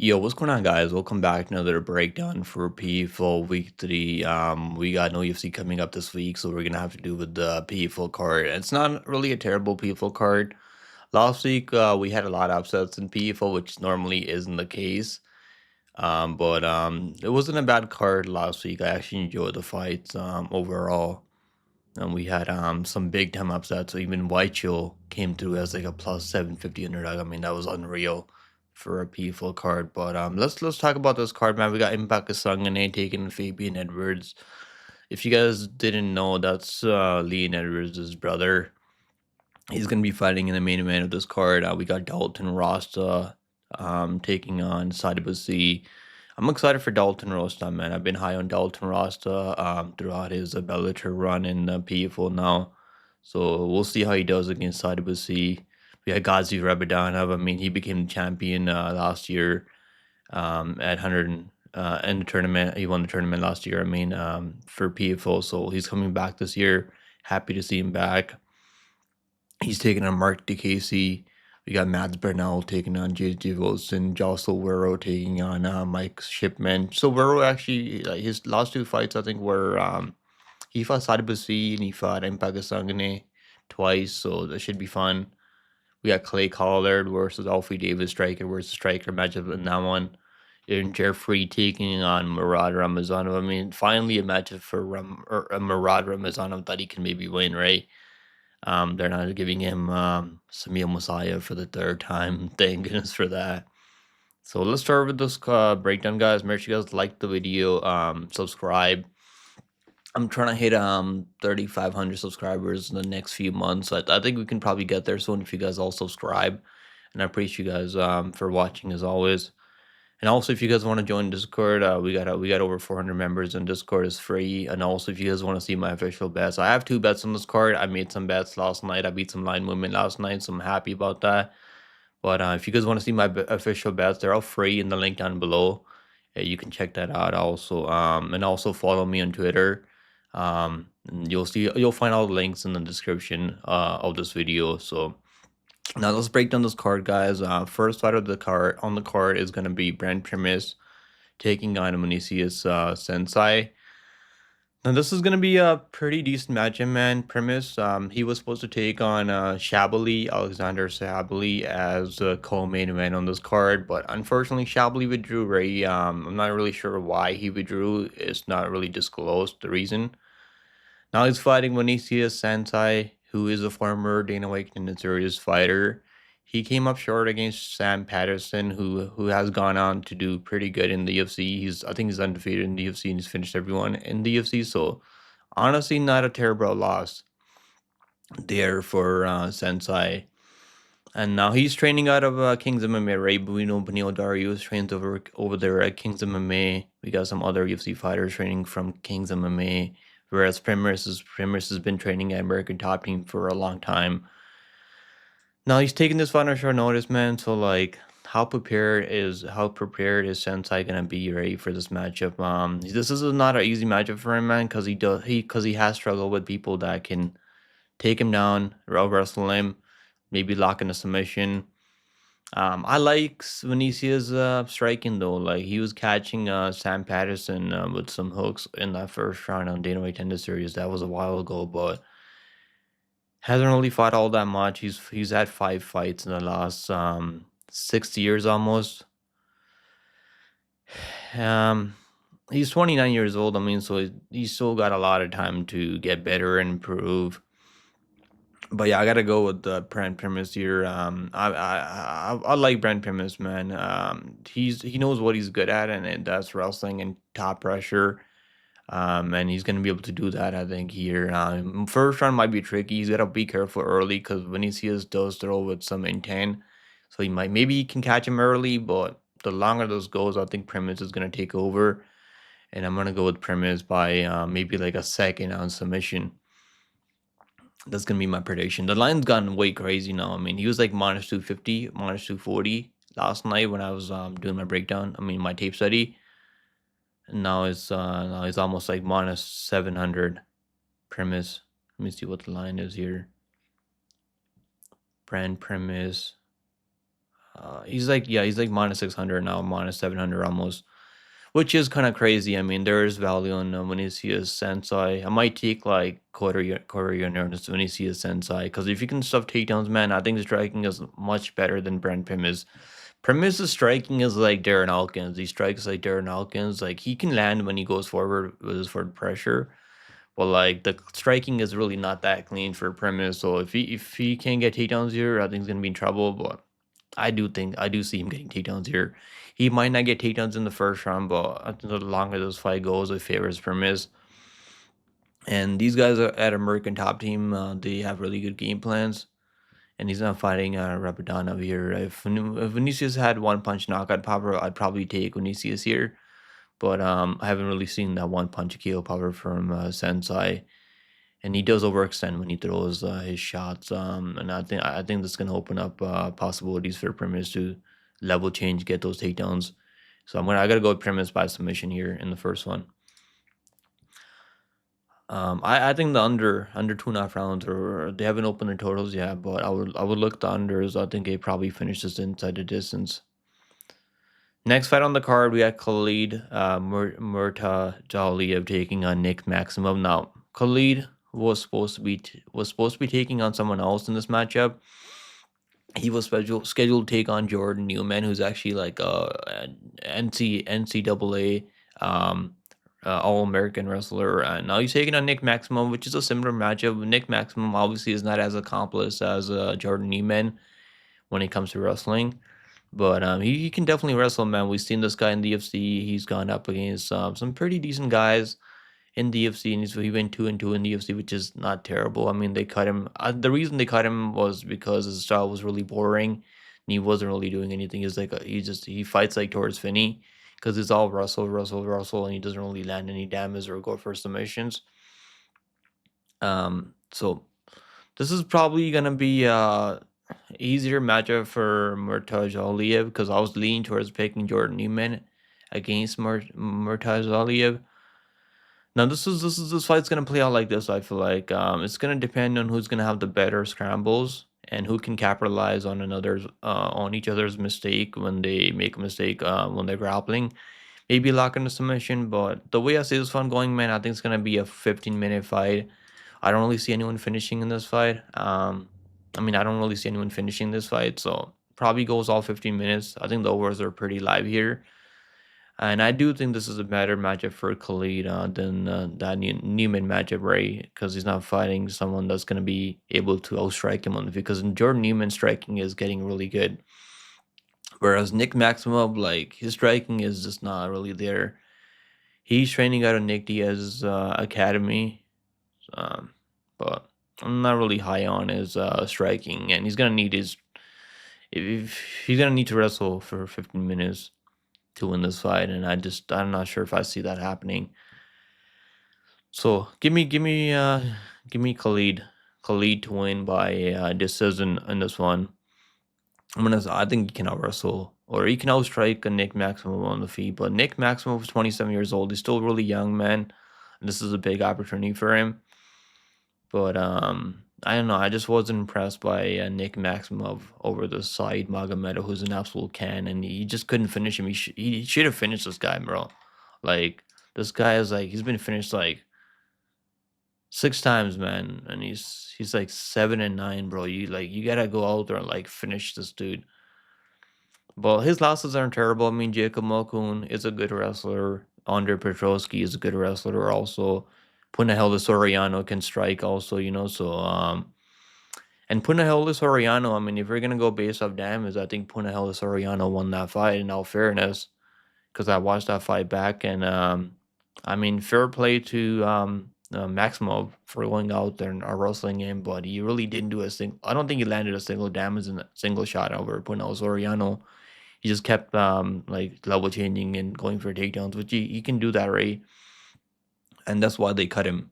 Yo, what's going on, guys? Welcome back to another breakdown for PFL Week 3. We got no UFC coming up this week, so we're gonna have to do with the PFL card. It's not really a terrible PFL card. Last week, we had a lot of upsets in PFL, which normally isn't the case. But it wasn't a bad card last week. I actually enjoyed the fights overall, and we had some big time upsets. So even White Chill came through as like a plus 750 underdog. I mean, that was unreal for a P4 card. But let's talk about this card, man. We got Impact Kasanganay taking Fabian Edwards. If you guys didn't know, that's Leon Edwards' brother. He's gonna be fighting in the main event of this card. We got Dalton Rosta taking on Sadibusi. I'm excited for Dalton Rosta, man. I've been high on Dalton Rosta throughout his Bellator run in PFL now. So we'll see how he does against Sadibusi. We had Ghazi Rabadanov. I mean, he became champion last year at 100 in the tournament. He won the tournament last year, I mean, for PFL. So he's coming back this year. Happy to see him back. He's taking on Mark Diakiese. We got Mads Burnell taking on JJ Wilson. Josh Silveira taking on Mike Shipman. Silveira actually, like, his last two fights, I think, were he fought Sadibusi and he fought Impact Kasanganay twice, so that should be fun. We got Clay Collard versus Alfie Davis striker versus striker matchup in that one. And Jeffery taking on Murad Ramazanov. I mean, finally a matchup for Murad Ramazanov that he can maybe win, right? They're not giving him Samir Messiah for the third time. Thank goodness for that. So let's start with this breakdown, guys. Make sure you guys like the video, subscribe. I'm trying to hit 3,500 subscribers in the next few months. I think we can probably get there soon if you guys all subscribe. And I appreciate you guys for watching as always. And also, if you guys want to join Discord, we got over 400 members, and Discord is free. And also, if you guys want to see my official bets, I have 2 bets on this card. I made some bets last night. I beat some line movement last night, so I'm happy about that. But if you guys want to see my official bets, they're all free in the link down below. You can check that out also. And also follow me on Twitter. And you'll find all the links in the description of this video. So now let's break down this card, guys. First fight of the card is gonna be Primus taking on Vinicius Cenci. Now this is gonna be a pretty decent matchup, man. Primus, he was supposed to take on Alexander Shabali as a co-main event on this card, but unfortunately Shabali withdrew. Right, I'm not really sure why he withdrew. It's not really disclosed the reason. Now he's fighting Vinicius Cenci, who is a former Dana White and Series fighter. He came up short against Sam Patterson, who has gone on to do pretty good in the UFC. I think he's undefeated in the UFC and he's finished everyone in the UFC. So honestly, not a terrible loss there for Sensei. And now he's training out of Kings MMA, right? But we know Benil Darius trains over there at Kings MMA. We got some other UFC fighters training from Kings MMA. Whereas Primus has been training at American Top Team for a long time. Now he's taking this fight on short notice, man. So like, how prepared is Sensei gonna be ready for this matchup? This is not an easy matchup for him, man, because he has struggled with people that can take him down, wrestle him, maybe lock in a submission. I like Vinicius striking though. Like he was catching Sam Patterson with some hooks in that first round on Dana White Tender Series. That was a while ago, but hasn't really fought all that much. He's had 5 fights in the last 6 years almost. He's 29 years old. I mean, so he's still got a lot of time to get better and improve. But yeah, I gotta go with the Primus here. I like Primus, man. He knows what he's good at, and that's wrestling and top pressure. And he's gonna be able to do that, I think, here. First round might be tricky. He's gotta be careful early because Vinicius does throw with some intent, so maybe he can catch him early. But the longer this goes, I think Primus is gonna take over, and I'm gonna go with Primus by maybe like a second on submission. That's gonna be my prediction. The line's gone way crazy now. I mean, he was like minus 250, minus 240 last night when I was doing my breakdown. I mean, my tape study. And now it's almost like minus 700 Primus. Let me see what the line is here. Primus. he's like minus 600 now, minus 700 almost, which is kind of crazy. I mean, there is value on Vinicius Sensei. I might take like quarter unit Vinicius Sensei because if you can stuff takedowns, man, I think the striking is much better than Brent Primus. Primus' striking is like Darren Elkins. He strikes like Darren Elkins. Like he can land when he goes forward with his forward pressure. But like the striking is really not that clean for Primus. So if he can't get takedowns here, I think he's gonna be in trouble. But I do see him getting takedowns here. He might not get takedowns in the first round, but I think the longer this fight goes, it favors Primus. And these guys are at American top team. They have really good game plans. And he's not fighting Rabadanov here. If Vinicius had one punch knockout power, I'd probably take Vinicius here. But I haven't really seen that one punch KO power from Sensei, and he does overextend when he throws his shots. And I think that's gonna open up possibilities for Primus to level change, get those takedowns. So I gotta go with Primus by submission here in the first one. I think the under 2.5 rounds, or they haven't opened their totals yet, but I would look the unders. I think he probably finishes inside the distance. Next fight on the card, we got Khalid Murtazaliev taking on Nick Maximov. Now, Khalid was supposed to be taking on someone else in this matchup. He was scheduled to take on Jordan Newman, who's actually like an NCAA All American wrestler. And now he's taking on Nick Maximov, which is a similar matchup. Nick Maximov obviously is not as accomplished as Jordan Newman when it comes to wrestling. But he can definitely wrestle, man. We've seen this guy in the UFC. He's gone up against some pretty decent guys in the UFC, and he went 2-2 in the UFC, which is not terrible. I mean, they cut him. The reason they cut him was because his style was really boring, and he wasn't really doing anything. He's like he fights like towards Finney, because it's all wrestle, wrestle, wrestle, and he doesn't really land any damage or go for submissions. So this is probably gonna be easier matchup for Murtazaliev because I was leaning towards picking Jordan Newman against Murtazaliev. Now this fight's gonna play out like this. I feel like it's gonna depend on who's gonna have the better scrambles and who can capitalize on each other's mistake when they make a mistake when they're grappling. Maybe lock in a submission, but the way I see this one going, man, I think it's gonna be a 15-minute fight. I don't really see anyone finishing in this fight. I don't really see anyone finishing this fight, so probably goes all 15 minutes. I think the overs are pretty live here. And I do think this is a better matchup for Khalid than that Newman matchup, right? Because he's not fighting someone that's going to be able to outstrike him on the field. Because Jordan Newman's striking is getting really good. Whereas Nick Maximov, like, his striking is just not really there. He's training out of Nick Diaz's academy. But I'm not really high on his striking. And he's going to need his... If he's going to need to wrestle for 15 minutes to win this fight, and I'm not sure if I see that happening. So give me Khalid to win by decision in this one. I think he can out wrestle or he can outstrike a Nick Maximov on the feet, but Nick Maximov is 27 years old. He's still really young, man. And this is a big opportunity for him. But I don't know. I just wasn't impressed by Nick Maximov over the Said Magomedov, who's an absolute can, and he just couldn't finish him. He should have finished this guy, bro. Like this guy is like he's been finished like 6 times, man, and he's like 7-9, bro. You gotta go out there and like finish this dude. But his losses aren't terrible. I mean, Jacob Malkoun is a good wrestler. Andre Petrovsky is a good wrestler also. Punahele Soriano can strike also, so and Punahele Soriano, I mean, if we're gonna go based off damage, I think Punahele Soriano won that fight in all fairness. Because I watched that fight back and I mean, fair play to Maximov for going out there and wrestling him, but he really didn't do a single. I don't think he landed a single damage in a single shot over Punahele Soriano. He just kept like level changing and going for takedowns, which he can do that, right? And that's why they cut him.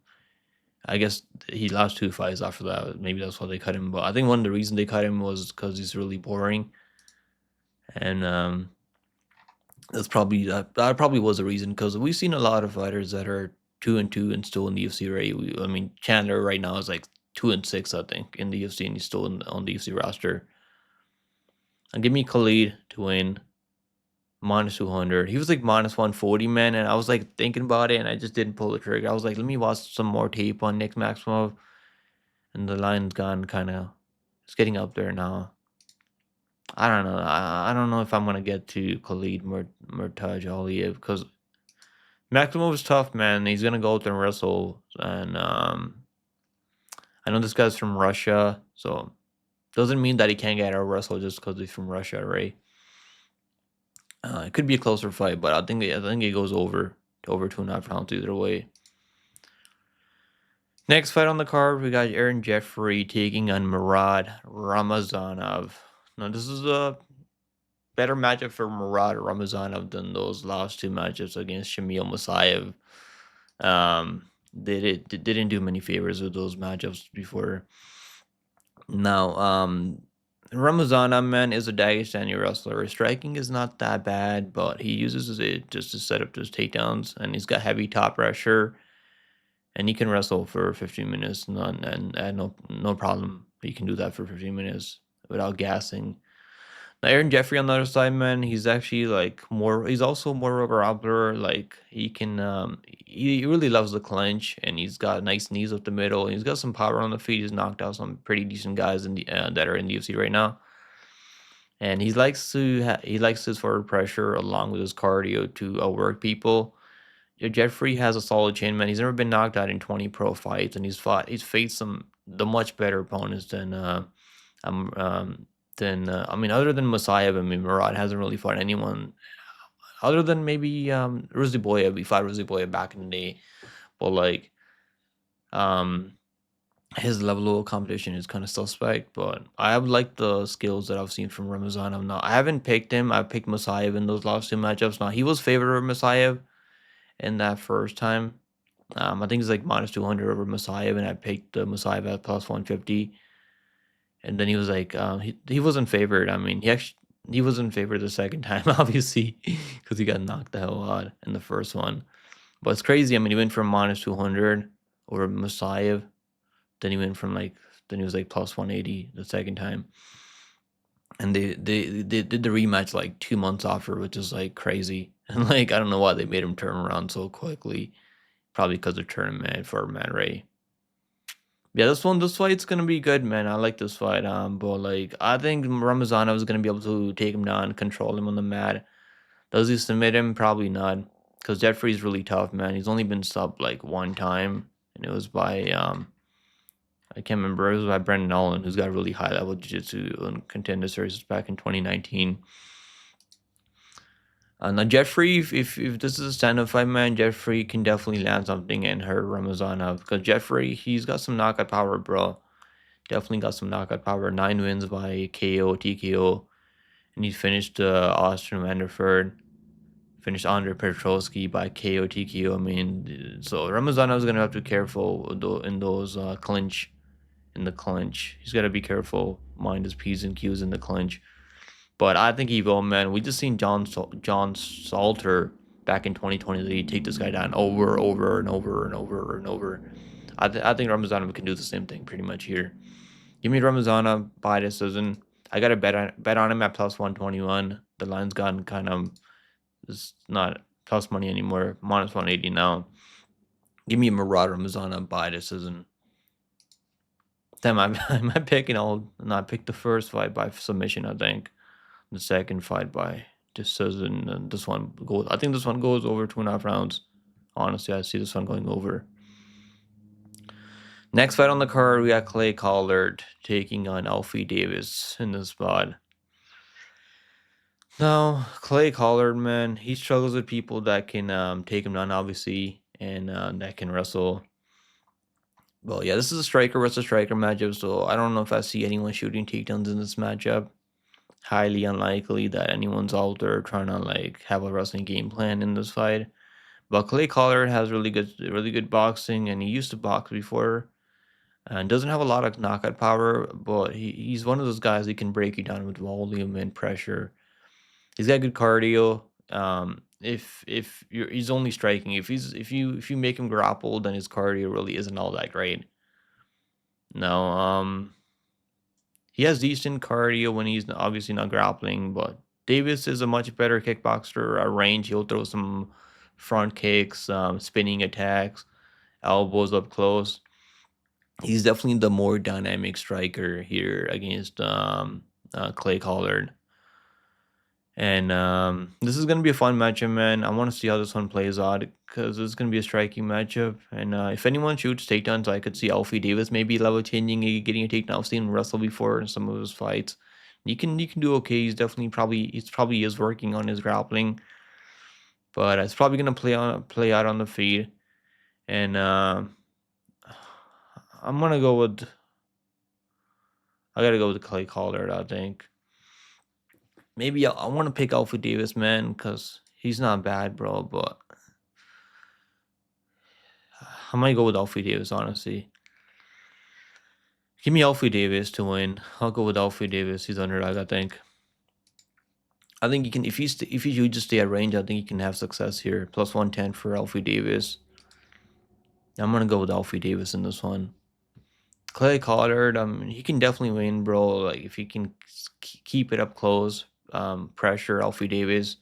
I guess he lost 2 fights after that. Maybe that's why they cut him. But I think one of the reasons they cut him was because he's really boring. And that probably was a reason because we've seen a lot of fighters that are 2-2 and still in the UFC, right? I mean, Chandler right now is like 2-6, I think, in the UFC, and he's still on the UFC roster. And give me Khalid to win minus 200. He was like minus 140, man. And I was like thinking about it and I just didn't pull the trigger. I was like, let me watch some more tape on Nick Maximov. And the line's gone kind of, it's getting up there now. I don't know. I don't know if I'm going to get to Khalid Murtazaliev because Maximov is tough, man. He's going to go out there and wrestle. And I know this guy's from Russia. So doesn't mean that he can't get out wrestle just because he's from Russia, right? It could be a closer fight, but I think it goes over 2.5 rounds either way. Next fight on the card, we got Aaron Jeffery taking on Murad Ramazanov. Now this is a better matchup for Murad Ramazanov than those last two matchups against Shamil Musayev. They didn't do many favors with those matchups before. Now, Ramazanov, man, is a Dagestani wrestler. His striking is not that bad, but he uses it just to set up his takedowns, and he's got heavy top pressure, and he can wrestle for 15 minutes, and no problem. He can do that for 15 minutes without gassing. Now, Aaron Jeffery on the other side, man, he's actually like more. He's also more of a grappler. Like he can, he really loves the clinch, and he's got nice knees up the middle. And he's got some power on the feet. He's knocked out some pretty decent guys in the that are in the UFC right now. And he likes his forward pressure along with his cardio to outwork people. Jeffrey has a solid chin, man. He's never been knocked out in 20 pro fights, and he's faced the much better opponents um I mean, other than Messiah, I mean, Murad hasn't really fought anyone other than maybe Ruzi Boya. We fought Ruzi Boya back in the day, but like um his level of competition is kind of suspect. But I have liked the skills that I've seen from Ramazanov. Now I haven't picked him. I picked Messiah in those last two matchups. Now he was favored over Messiah in that first time. I think it's like minus 200 over Messiah, and I picked Messiah at plus 150. And then he was like, he wasn't favored. I mean, he wasn't favored the second time, obviously, because he got knocked the hell out in the first one. But it's crazy. I mean, he went from minus 200 over Messiah. Then he went from then he was like plus 180 the second time. And they did the rematch like 2 months after, which is like crazy. And like, I don't know why they made him turn around so quickly. Probably because they're tournament for Matt Ray. Yeah, this fight's gonna be good, man. I like this fight. But like, I think Ramazanov is gonna be able to take him down, control him on the mat. Does he submit him? Probably not, because Jeffrey's really tough, man. He's only been subbed like one time, and it was by I can't remember. It was by Brendan Nolan, who's got really high level jiu-jitsu and contender series back in 2019. Now Jeffrey, if this is a stand-up fight, man, Jeffrey can definitely land something and hurt Ramazanov, because Jeffrey, he's got some knockout power, bro. Definitely got some knockout power. 9 wins by KO, TKO, and he finished Austin Vanderford, finished Andre Petrosky by KO, TKO. I mean, so Ramazanov is gonna have to be careful in those clinch. In the clinch, he's got to be careful, mind his p's and q's in the clinch. But I think he will, man. We just seen John Salter back in 2023 take this guy down over and over and over and over. I think Ramazanov can do the same thing pretty much here. Give me Ramazanov by decision. I got to bet on him at plus 121. The line's gone kind of, it's not plus money anymore. Minus 180 now. Give me Murad Ramazanov by decision. Damn, I'm picking all. No, I picked the first fight by submission, I think. The second fight by decision, and this one goes. I think this one goes over 2.5 rounds. Honestly, I see this one going over. Next fight on the card, we got Clay Collard taking on Alfie Davis in this spot. Now, Clay Collard, man, he struggles with people that can take him down, obviously, and that can wrestle. Well, yeah, this is a striker versus striker matchup, so I don't know if I see anyone shooting takedowns in this matchup. Highly unlikely that anyone's out there trying to like have a wrestling game plan in this fight. But Clay Collard has really good boxing, and he used to box before, and doesn't have a lot of knockout power. But he's one of those guys that can break you down with volume and pressure. He's got good cardio. If he's only striking, if you make him grapple, then his cardio really isn't all that great. No, He has decent cardio when he's obviously not grappling, but Davis is a much better kickboxer at range. He'll throw some front kicks, spinning attacks, elbows up close. He's definitely the more dynamic striker here against Clay Collard. And this is gonna be a fun matchup, man. I want to see how this one plays out because it's gonna be a striking matchup. And if anyone shoots takedowns, I could see Alfie Davis maybe level changing, getting a takedown. I've seen him wrestle before in some of his fights. You can do okay. He's probably is working on his grappling, but it's probably gonna play out on the feed. And I'm gonna go with I gotta go with Clay Collard. I think maybe I want to pick Alfie Davis, man, because he's not bad, bro. But I might go with Alfie Davis, honestly. Give me Alfie Davis to win. I'll go with Alfie Davis. He's underdog, I think. I think you can if you just stay at range, I think you can have success here. Plus 110 for Alfie Davis. I'm gonna go with Alfie Davis in this one. Clay Collard, he can definitely win, bro. Like if he can keep it up close, pressure Alfie Davis,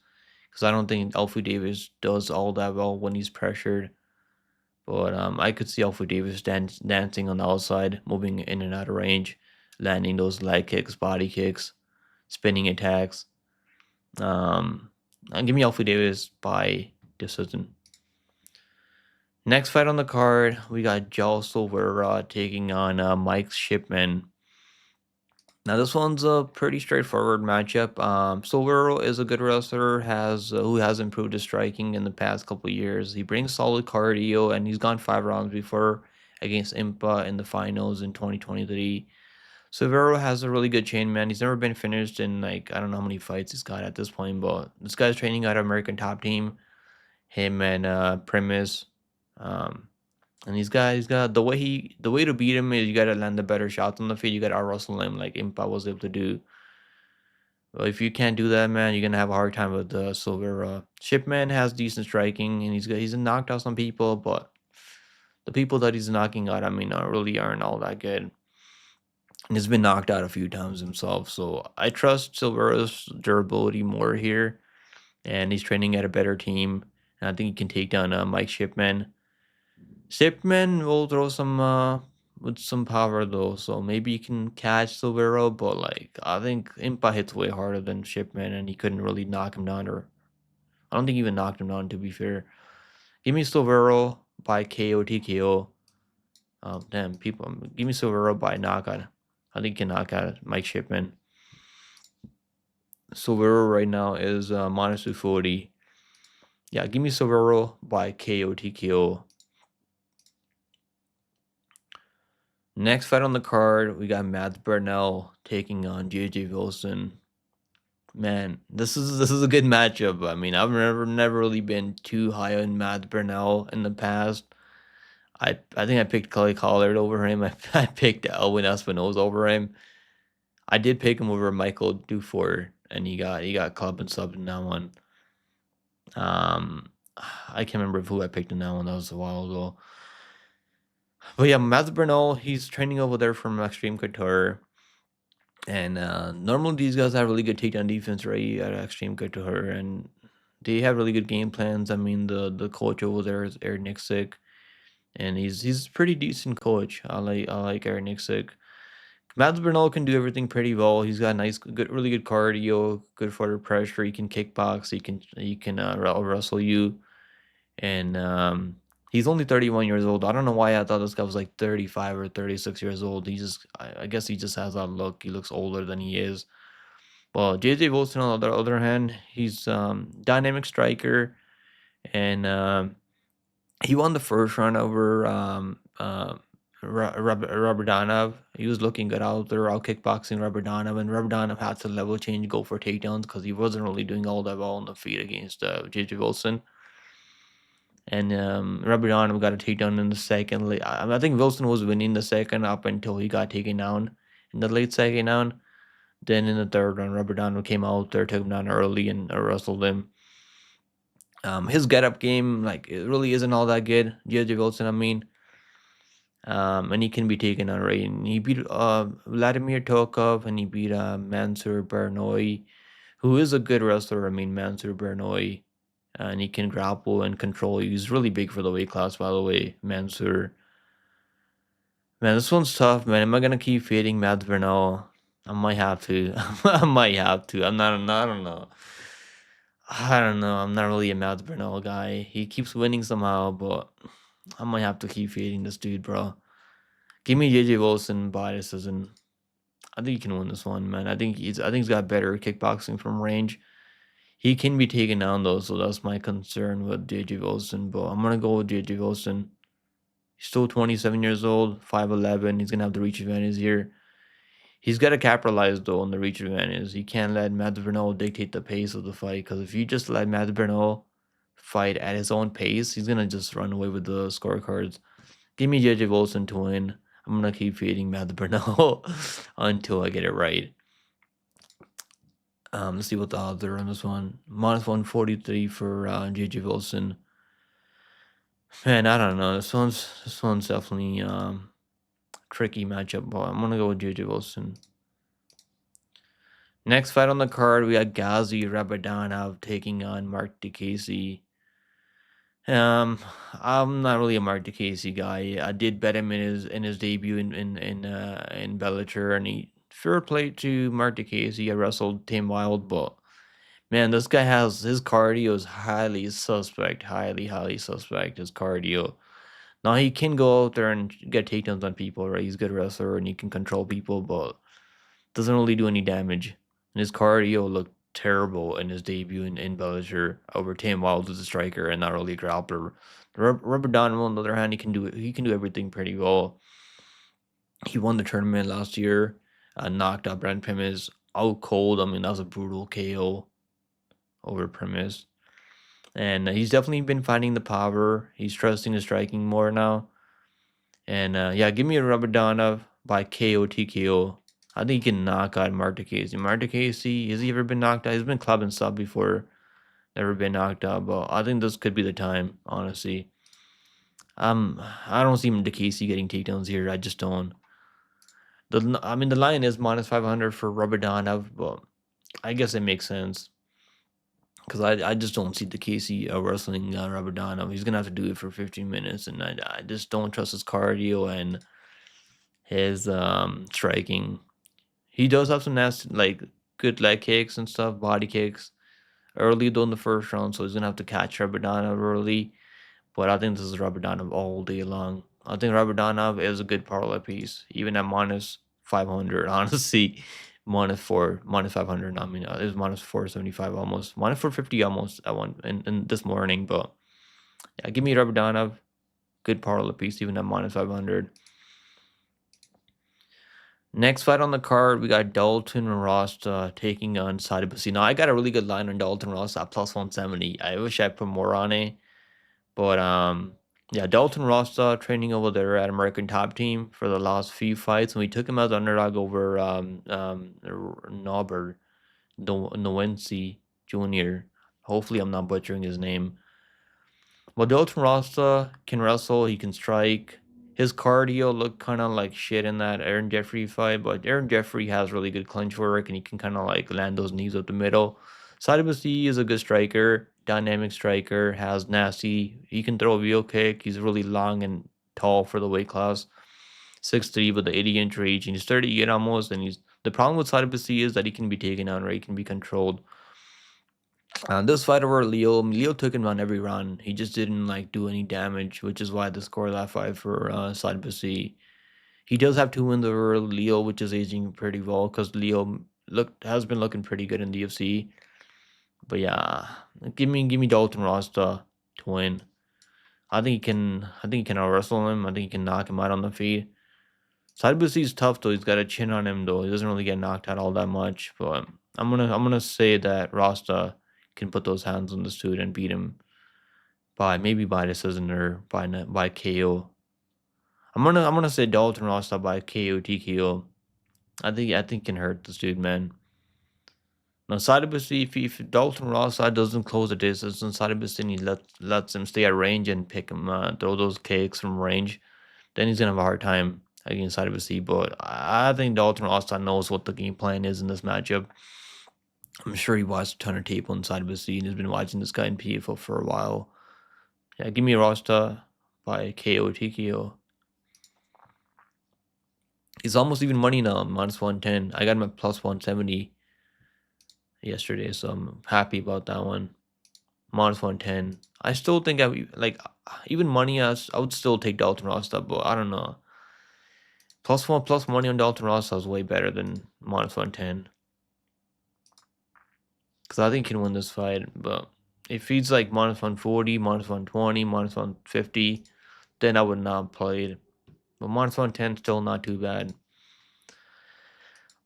because I don't think Alfie Davis does all that well when he's pressured. But I could see Alfred Davis dancing on the outside, moving in and out of range, landing those leg kicks, body kicks, spinning attacks. Give me Alfred Davis by decision. Next fight on the card, we got Joel Silveira taking on Mike Shipman. Now this one's a pretty straightforward matchup. Silveira is a good wrestler, who has improved his striking in the past couple years. He brings solid cardio, and he's gone 5 rounds before against Impa in the finals in 2023. Silveira has a really good chain, man. He's never been finished in like I don't know how many fights he's got at this point, but this guy's training at American Top Team. Him and Primus. Um, and he's got the way to beat him is you gotta land the better shots on the feet. You gotta out wrestle him like Impa was able to do. Well, if you can't do that, man, you're gonna have a hard time with Silvera. Shipman has decent striking, and he's knocked out some people, but the people that he's knocking out, I mean, aren't all that good. And he's been knocked out a few times himself, so I trust Silvera's durability more here, and he's training at a better team, and I think he can take down Mike Shipman. Shipman will throw some with some power though, so maybe you can catch Silvero, but like I think Impa hits way harder than Shipman, and he couldn't really knock him down, or I don't think he even knocked him down. To be fair, give me Silvero by KO TKO. Damn people, give me Silvero by knockout. I think he can knock out Mike Shipman. Silvero right now is minus 240. Yeah, give me Silvero by KO TKO. Next fight on the card, we got Matt Burnell taking on JJ Wilson. Man, this is a good matchup. I mean, I've never really been too high on Matt Burnell in the past. I think I picked Clay Collard over him. I picked Elwin Espinosa over him. I did pick him over Michael Dufort, and he got club and sub in that one. I can't remember who I picked in that one. That was a while ago. But yeah, Matt Burnell, he's training over there from Extreme Couture. And normally these guys have really good takedown defense, right? At Extreme Couture, and they have really good game plans. I mean, the coach over there is Eric Nixick, and he's a pretty decent coach. I like Eric Nixick. Mads Bernal can do everything pretty well. He's got really good cardio, good footer pressure. He can kickbox. He can wrestle you, and he's only 31 years old. I don't know why I thought this guy was like 35 or 36 years old. I guess he just has that look. He looks older than he is. Well, JJ Wilson on the other hand, he's dynamic striker, and he won the first round over Rabadanov. He was looking good out there, out kickboxing Rabadanov, and Rabadanov had to level change, go for takedowns because he wasn't really doing all that well on the feet against JJ Wilson. And Rabadanov got a takedown in the second. I think Wilson was winning the second up until he got taken down in the late second round. Then in the third round, Rabadanov came out there, took him down early, and wrestled him. His get up game, like, it really isn't all that good. JJ Wilson, I mean, And he can be taken on, right? And he beat Vladimir Tokov, and he beat Mansur Bernoy, who is a good wrestler. I mean, Mansur Bernoy, and he can grapple and control. He's really big for the weight class, by the way, Mansur. Man, this one's tough, man. Am I gonna keep fading Mads Burnell? I might have to. I might have to. I'm not. I don't know. I don't know. I'm not really a Mads Burnell guy. He keeps winning somehow, but I might have to keep fading this dude, bro. Give me JJ Wilson by decision. I think he can win this one, man. I think he's got better kickboxing from range. He can be taken down though, so that's my concern with JJ Wilson. But I'm gonna go with JJ Wilson. He's still 27 years old, 5'11". He's gonna have the reach advantage here. He's got to capitalize though on the reach advantage. He can't let Matt Burnell dictate the pace of the fight, because if you just let Matt Burnell fight at his own pace, he's gonna just run away with the scorecards. Give me JJ Wilson to win. I'm gonna keep feeding Matt Burnell until I get it right. Let's see what the odds are on this one. Minus 143 for JJ Wilson. Man, I don't know. This one's definitely tricky matchup, but I'm gonna go with JJ Wilson. Next fight on the card, we got Ghazi Rabadanov taking on Mark Diakiese. Um, I'm not really a Mark Diakiese guy. I did bet him in his debut in Bellator, and he fair play to Mark Diakiese. I wrestled Tim Wild, but man, this guy has his cardio is highly suspect, highly suspect. His cardio. Now he can go out there and get takedowns on people, right? He's a good wrestler and he can control people, but doesn't really do any damage. And his cardio looked terrible in his debut in Bellator over Tim Wild as a striker and not really a grappler. Rabadanov, on the other hand, he can do everything pretty well. He won the tournament last year, knocked out Brent Primus out cold. I mean, that was a brutal KO over Primus. And he's definitely been finding the power. He's trusting his striking more now. And yeah, give me a Rabadanov by KO TKO. I think he can knock out Mark Diakiese. Mark Diakiese, has he ever been knocked out? He's been club and sub before, never been knocked out. But I think this could be the time, honestly. I don't see Diakiese getting takedowns here. I just don't. The line is minus 500 for Rabadanov, but I guess it makes sense because I just don't see Diakiese wrestling Rabadanov. He's gonna have to do it for 15 minutes, and I just don't trust his cardio and his striking. He does have some nasty, like good leg kicks and stuff, body kicks early though in the first round, so he's gonna have to catch Rabadanov early. But I think this is Rabadanov all day long. I think Rabadanov is a good parlay piece, even at minus 500. Honestly, minus 500. I mean, it was minus 475 almost, minus 450 almost at one in this morning. But yeah, give me Rabadanov, good parlay piece, even at minus 500. Next fight on the card, we got Dalton Rosta taking on Sadibasi. Now, I got a really good line on Dalton Rosta at plus 170. I wish I put more on it. But yeah, Dalton Rosta training over there at American Top Team for the last few fights, and we took him as underdog over Norbert Nowensi Jr. Hopefully, I'm not butchering his name. Well, Dalton Rosta can wrestle. He can strike. His cardio looked kind of like shit in that Aaron Jeffery fight, but Aaron Jeffery has really good clinch work, and he can kind of like land those knees up the middle. Sadibasi is a good striker, dynamic striker, has nasty. He can throw a wheel kick. He's really long and tall for the weight class. 6'3" with the 80-inch reach, and he's 38 almost. And he's the problem with Sadibasi is that he can be taken down, right? He can be controlled. This fight over Leo took him on every round. He just didn't like do any damage, which is why the score that fight for Sadibasi. He does have 2 wins over Leo, which is aging pretty well because Leo has been looking pretty good in the UFC. But yeah, give me Dalton Rosta to win. I think he can out wrestle him. I think he can knock him out on the feet. Sadibasi is tough though. He's got a chin on him though. He doesn't really get knocked out all that much. But I'm gonna say that Rosta can put those hands on this dude and beat him by decision or by KO. I'm gonna say Dalton Rosta by KO TKO. I think can hurt this dude, man. Now Sadibasi, if Dalton Rosta doesn't close the distance, and Sadibasi lets him stay at range and pick him, throw those kicks from range, then he's gonna have a hard time against side of a C. But I think Dalton Rosta knows what the game plan is in this matchup. I'm sure he watched a ton of tape on side of a C and has been watching this guy in PFL for a while. Yeah, give me Rosta by KO TKO. He's almost even money now, -110. I got him at +170 yesterday, so I'm happy about that one. -110. I still think even money as I would still take Dalton Rosta, but I don't know. +1 plus money on Dalton Rosta is way better than -110. Because I think he can win this fight, but if he's like -140, -120, -150, then I would not play it. But -110 still not too bad.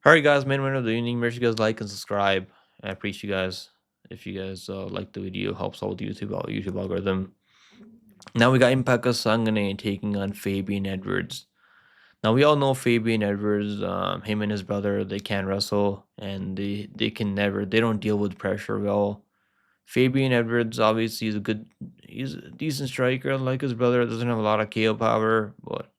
Alright guys, main event of the evening. Make sure you guys like and subscribe. I appreciate you guys. If you guys like the video, helps out with the YouTube algorithm. Now we got Impact Kasanganay taking on Fabian Edwards. Now we all know Fabian Edwards, him and his brother, they can't wrestle and they don't deal with pressure well. Fabian Edwards obviously he's a decent striker like his brother, doesn't have a lot of KO power, but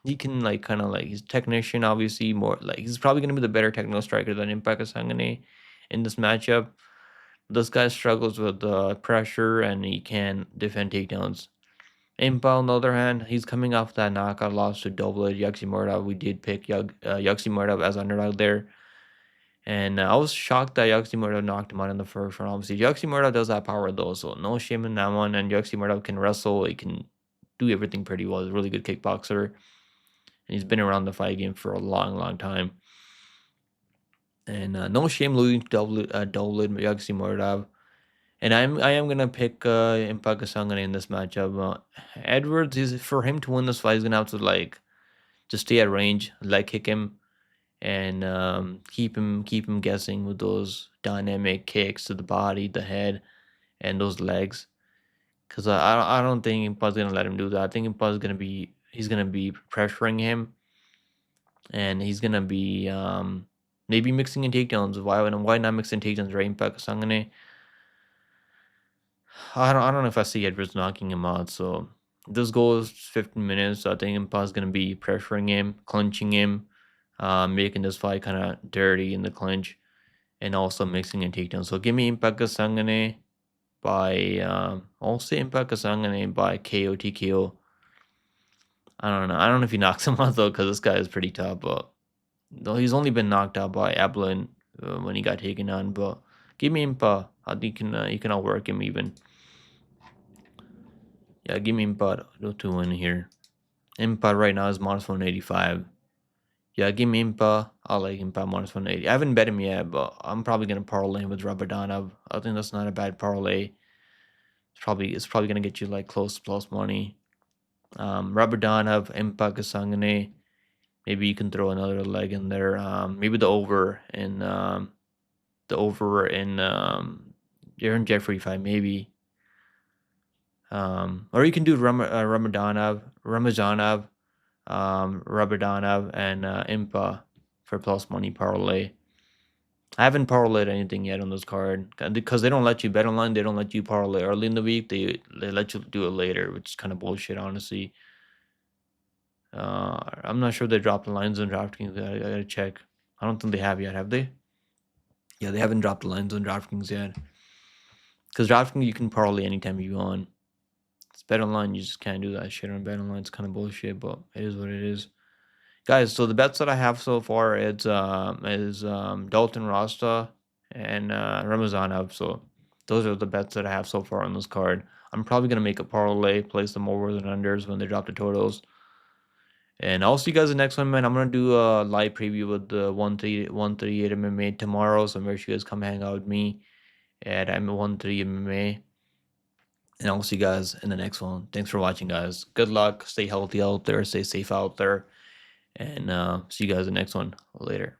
he can he's technician obviously more like he's probably gonna be the better technical striker than Impact Sangane in this matchup. This guy struggles with pressure and he can defend takedowns. Impa, on the other hand, he's coming off that knockout loss to double Yaximurdov. We did pick Yaximurdov as underdog there. And I was shocked that Yaximurdov knocked him out in the first round. Obviously, Yaximurdov does have power though, so no shame in that one. And Yaximurdov can wrestle. He can do everything pretty well. He's a really good kickboxer. And he's been around the fight game for a long, long time. And no shame losing to double Yaximurdov. And I am gonna pick Impact Kasanganay in this matchup. Edwards is for him to win this fight. He's gonna have to just stay at range, leg kick him, and keep him guessing with those dynamic kicks to the body, the head, and those legs. Cause I don't think Impa's gonna let him do that. I think he's gonna be pressuring him, and he's gonna be maybe mixing in takedowns. Why not mix in takedowns, right? Impact Kasanganay. I don't know if I see Edwards knocking him out. So this goal is 15 minutes. So I think Impa's gonna be pressuring him, clinching him, making this fight kind of dirty in the clinch, and also mixing in takedowns. So give me Impact Kasanganay by I'll say Impact Kasanganay by KO TKO. I don't know. I don't know if he knocks him out though, because this guy is pretty tough. But no, he's only been knocked out by Ablin when he got taken on. But give me Impa. I think you can outwork him even. Yeah, give me Impa to win here. Impa right now is -185. Yeah, give me Impa. I like Impa -180. I haven't bet him yet, but I'm probably gonna parlay with Rabadanov. I think that's not a bad parlay. It's probably gonna get you like close plus money. Rabadanov, Impa Kasanganay. Maybe you can throw another leg in there. Maybe the over in Aaron Jeffery fight, maybe. Or you can do Ramazanov, Rabadanov, and Impa for plus money parlay. I haven't parlayed anything yet on this card because they don't let you bet online. They don't let you parlay early in the week. They let you do it later, which is kind of bullshit, honestly. I'm not sure they dropped the lines on DraftKings. I gotta check. I don't think they have yet. Have they? Yeah, they haven't dropped the lines on DraftKings yet. Because DraftKings you can parlay anytime you want. It's bet online, you just can't do that shit on bet online. It's kind of bullshit, but it is what it is. Guys, so the bets that I have so far is Dalton Rosta and Ramazanov. So those are the bets that I have so far on this card. I'm probably gonna make a parlay, place them overs and unders when they drop the totals. And I'll see you guys in the next one, man. I'm gonna do a live preview with the 138 MMA tomorrow. So make sure you guys come hang out with me at 138 MMA. And I'll see you guys in the next one. Thanks for watching, guys. Good luck. Stay healthy out there. Stay safe out there. And see you guys in the next one. Later.